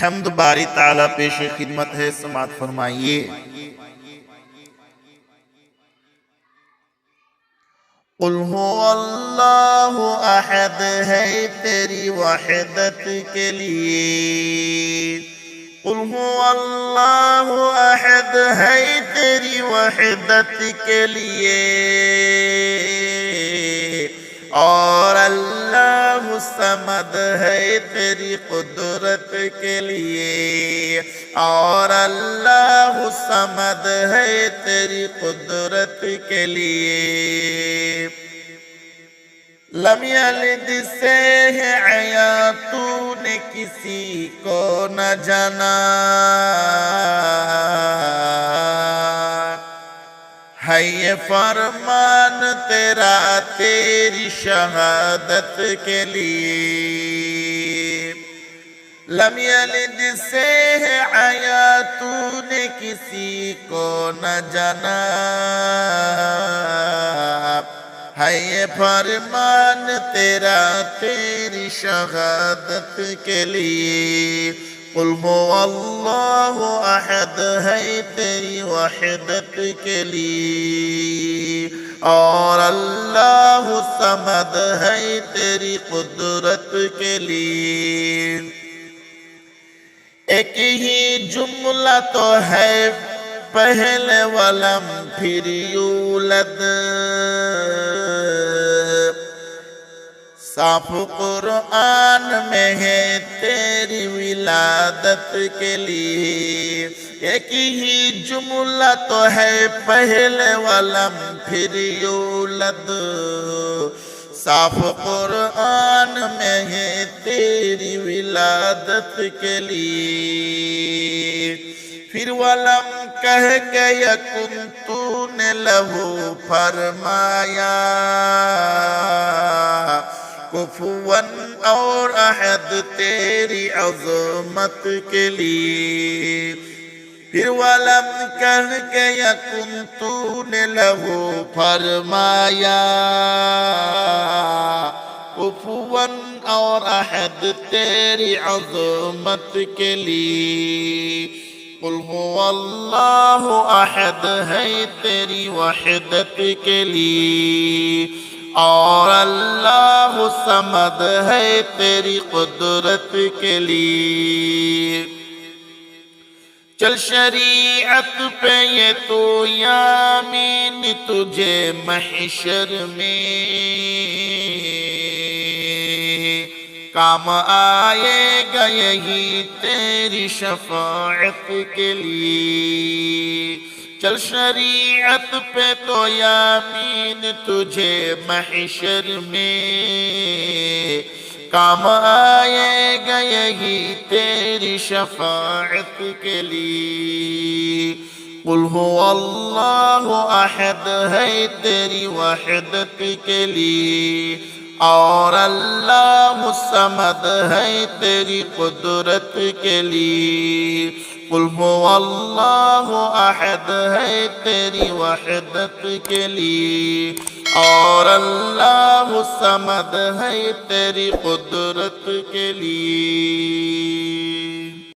حمد باری تعالیٰ پیش خدمت ہے، سماعت فرمائیے۔ قل هو اللہ احد ہے تیری وحدت کے لیے، قل هو اللہ احد ہے تیری وحدت کے لیے، اور اللہ صمد ہے تیری قدرت کے لیے، اور اللہ صمد ہے تیری قدرت کے لیے۔ لم یلد سے ہے عیا تو نے کسی کو نہ جانا، ہے یہ فرمان تیرا تیری شہادت کے لیے۔ لم یلد سے ہے عیا تو نے کسی کو نہ جانا، ہے یہ فرمان تیرا تیری شہادت کے لیے۔ قل هو اللہ احد ہے تیری وحدت کے لیے، اور اللہ صمد ہے تیری قدرت کے لیے۔ ایک ہی جملہ تو ہے پہلے ولم پھر یولد، صاف قرآن میں ہے تیری ولادت کے لیے۔ ایک ہی جملہ تو ہے پہلے ولم پھر یولد، صاف قرآن میں ہے تیری ولادت کے لیے۔ پھر ولم کہہ کے یکن تو نے لہو فرمایا، کفواً اور احد تیری عظمت کے لیے۔ پھر ولم کہہ کے یکن تو نے لہو فرمایا، کفواً اور احد تیری عظمت کے لیے۔ قل هو اللہ احد ہے تیری وحدت کے لیے، اور اللہ صمد ہے تیری قدرت کے لیے۔ چل شریعت پہ یہ تو یامین تجھے محشر میں کام آئے گا، یہی تیری شفاعت کے لیے۔ چل شریعت پہ تو یامین تجھے محشر میں کام آئے گا، یہی تیری شفاعت کے لیے۔ قل هو اللہ احد ہے تیری وحدت کے لیے، اور اللہ صمد ہے تیری قدرت کے لیے۔ قل هو اللہ احد ہے تیری وحدت کے لیے، اور اللہ صمد ہے تیری قدرت کے لیے۔